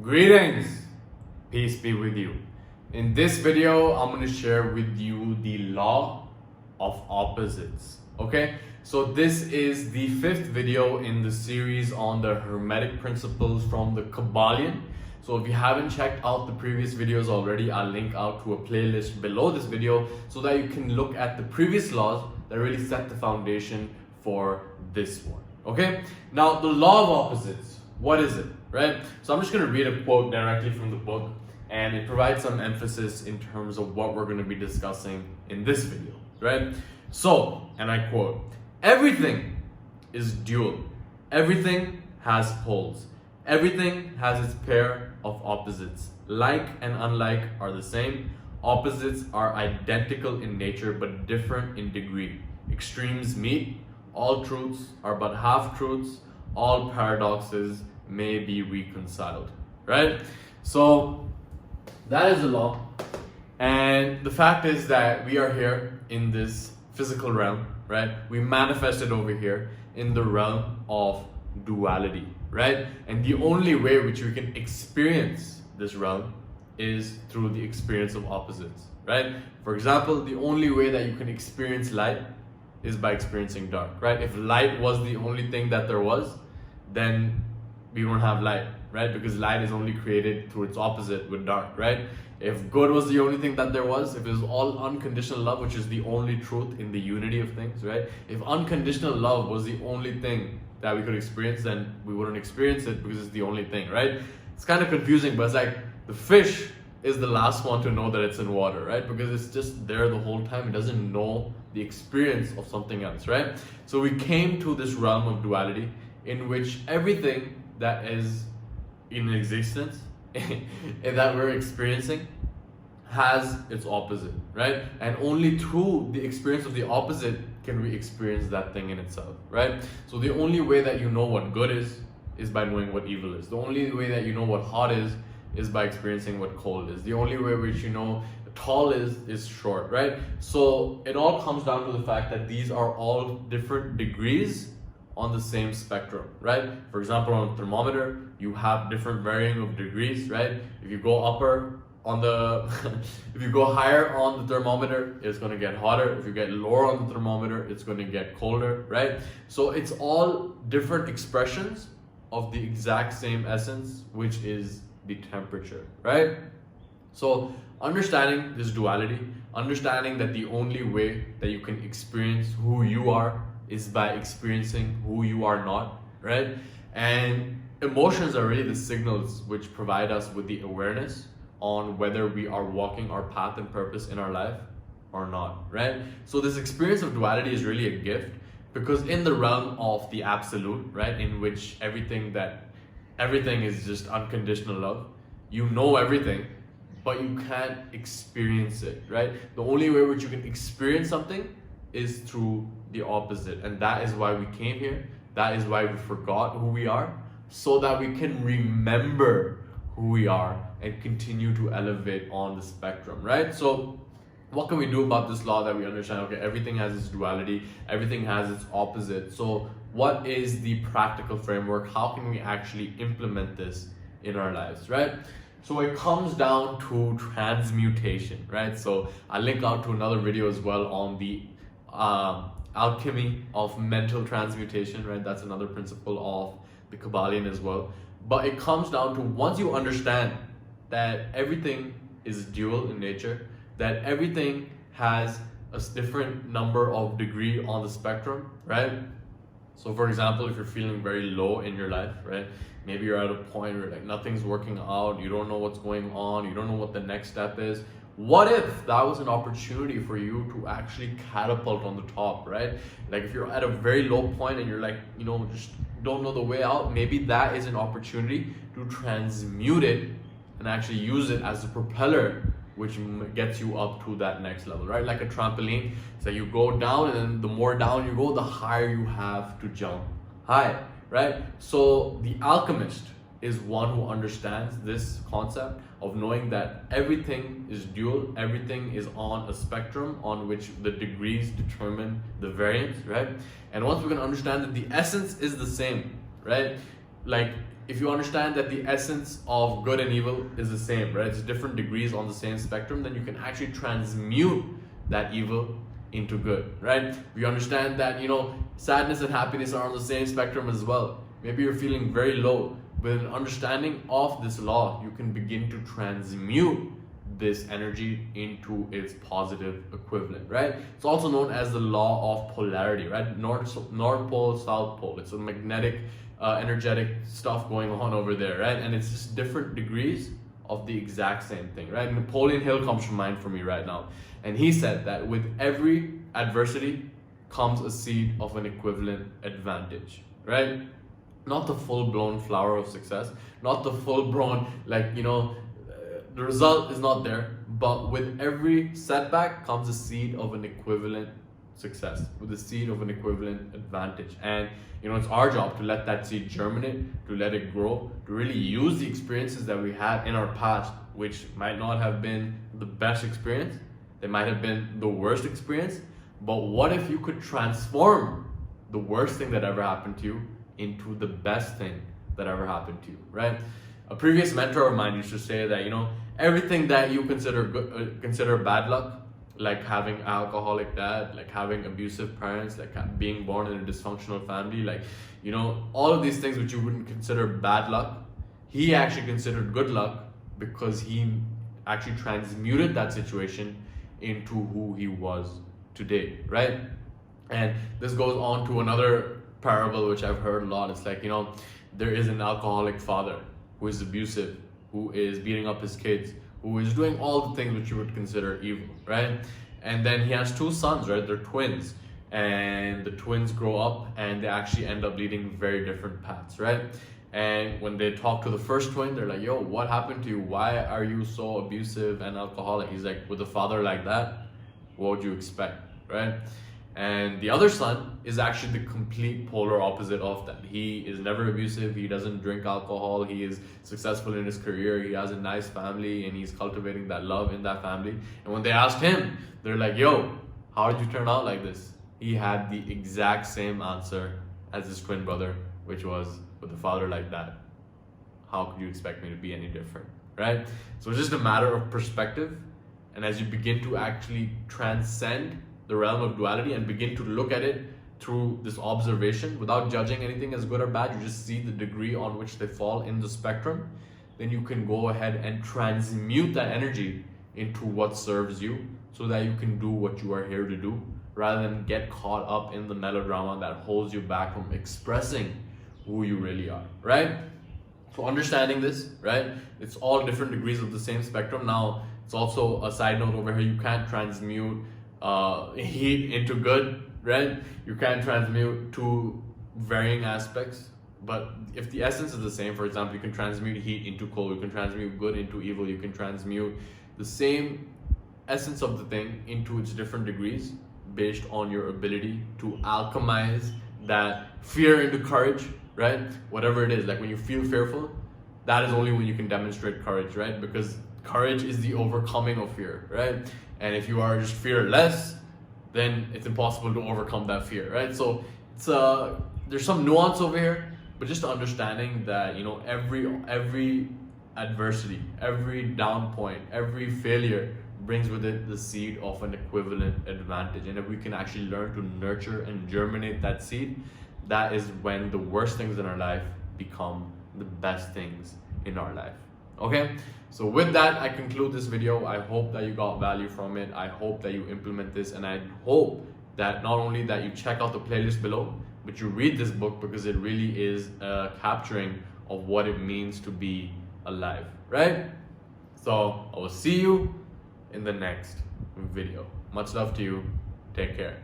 Greetings, peace be with you. In this video, I'm going to share with you the law of opposites. Okay, so this is the fifth video in the series on the Hermetic principles from the Kybalion. So if you haven't checked out the previous videos already, I'll link out to a playlist below this video so that you can look at the previous laws that really set the foundation for this one. Okay, now the law of opposites, what is it, right? So I'm just going to read a quote directly from the book, and it provides some emphasis in terms of what we're going to be discussing in this video, right? So, and I quote, "Everything is dual. Everything has poles. Everything has its pair of opposites. Like and unlike are the same. Opposites are identical in nature but different in degree. Extremes meet. All truths are but half-truths. All paradoxes may be reconciled," right? So that is the law. And the fact is that we are here in this physical realm, right? We manifested over here in the realm of duality, right? And the only way which we can experience this realm is through the experience of opposites, right? For example, the only way that you can experience light is by experiencing dark, right? If light was the only thing that there was, then we won't have light, right? Because light is only created through its opposite with dark, right? If good was the only thing that there was, if it was all unconditional love, which is the only truth in the unity of things, right? If unconditional love was the only thing that we could experience, then we wouldn't experience it because it's the only thing, right? It's kind of confusing, but it's like the fish is the last one to know that it's in water, right? Because it's just there the whole time. It doesn't know the experience of something else, right? So we came to this realm of duality in which everything that is in existence and that we're experiencing has its opposite, right? And only through the experience of the opposite can we experience that thing in itself, right? So the only way that you know what good is by knowing what evil is. The only way that you know what hot is by experiencing what cold is. The only way which you know tall is short, right? So it all comes down to the fact that these are all different degrees on the same spectrum, right? For example, on a thermometer, you have different varying of degrees, right? If you go upper on the, if you go higher on the thermometer, it's going to get hotter. If you get lower on the thermometer, it's going to get colder, right? So it's all different expressions of the exact same essence, which is the temperature, right? So understanding this duality, understanding that the only way that you can experience who you are is by experiencing who you are not, right? And emotions are really the signals which provide us with the awareness on whether we are walking our path and purpose in our life or not, right? So this experience of duality is really a gift, because in the realm of the absolute, right, in which everything is just unconditional love, you know everything, but you can't experience it, right? The only way which you can experience something is through the opposite. And that is why we came here. That is why we forgot who we are, so that we can remember who we are and continue to elevate on the spectrum, right? So what can we do about this law that we understand? Okay, everything has its duality, everything has its opposite. So what is the practical framework? How can we actually implement this in our lives, right? So it comes down to transmutation, right? So I'll link out to another video as well on the alchemy of mental transmutation, right? That's another principle of the Kybalion as well. But it comes down to, once you understand that everything is dual in nature, that everything has a different number of degree on the spectrum, right? So for example, if you're feeling very low in your life, right? Maybe you're at a point where like nothing's working out, you don't know what's going on, you don't know what the next step is. What if that was an opportunity for you to actually catapult on the top, right? Like if you're at a very low point and you're like, you know, just don't know the way out, maybe that is an opportunity to transmute it and actually use it as a propeller which gets you up to that next level, right? Like a trampoline. So you go down, and then the more down you go, the higher you have to jump high, right? So the alchemist is one who understands this concept of knowing that everything is dual, everything is on a spectrum on which the degrees determine the variance, right? And once we can understand that the essence is the same, right? like, if you understand that the essence of good and evil is the same, right? It's different degrees on the same spectrum, then you can actually transmute that evil into good, right? If you understand that, sadness and happiness are on the same spectrum as well. Maybe you're feeling very low. With an understanding of this law, you can begin to transmute this energy into its positive equivalent, right? It's also known as the law of polarity, right? North pole, south pole. It's a magnetic, energetic stuff going on over there, right? And it's just different degrees of the exact same thing, right? Napoleon Hill comes to mind for me right now. And he said that with every adversity comes a seed of an equivalent advantage, right? Not the full-blown flower of success, not the full-blown, the result is not there, but with every setback comes a seed of an equivalent success, with a seed of an equivalent advantage. And it's our job to let that seed germinate, to let it grow, to really use the experiences that we had in our past, which might not have been the best experience, they might have been the worst experience, but what if you could transform the worst thing that ever happened to you into the best thing that ever happened to you, right? A previous mentor of mine used to say that, everything that you consider bad luck, like having an alcoholic dad, like having abusive parents, like being born in a dysfunctional family, all of these things which you wouldn't consider bad luck, he actually considered good luck because he actually transmuted that situation into who he was today, right? And this goes on to another parable which I've heard a lot. It's like, there is an alcoholic father who is abusive, who is beating up his kids, who is doing all the things which you would consider evil, right? And then he has two sons, right? They're twins, and the twins grow up and they actually end up leading very different paths, right? And when they talk to the first twin, they're like, yo, what happened to you? Why are you so abusive and alcoholic? He's like, with a father like that, what would you expect, right? And the other son is actually the complete polar opposite of that. He is never abusive, he doesn't drink alcohol, he is successful in his career, he has a nice family, and he's cultivating that love in that family. And when they asked him, they're like, yo, how did you turn out like this? He had the exact same answer as his twin brother, which was, with a father like that, how could you expect me to be any different, right? So it's just a matter of perspective. And as you begin to actually transcend the realm of duality and begin to look at it through this observation without judging anything as good or bad, you just see the degree on which they fall in the spectrum, then you can go ahead and transmute that energy into what serves you so that you can do what you are here to do, rather than get caught up in the melodrama that holds you back from expressing who you really are, right? So understanding this, right? It's all different degrees of the same spectrum. Now, it's also a side note over here, you can't transmute heat into good, right? You can't transmute two varying aspects, but if the essence is the same, for example, you can transmute heat into cold, you can transmute good into evil, you can transmute the same essence of the thing into its different degrees based on your ability to alchemize that fear into courage, right? Whatever it is, like when you feel fearful, that is only when you can demonstrate courage, right? Because courage is the overcoming of fear, right? And if you are just fearless, then it's impossible to overcome that fear, right? So it's there's some nuance over here, but just understanding that every adversity, every down point, every failure brings with it the seed of an equivalent advantage. And if we can actually learn to nurture and germinate that seed, that is when the worst things in our life become the best things in our life. Okay, so with that, I conclude this video. I hope that you got value from it. I hope that you implement this, and I hope that not only that you check out the playlist below, but you read this book, because it really is a capturing of what it means to be alive, right? So I will see you in the next video. Much love to you. Take care.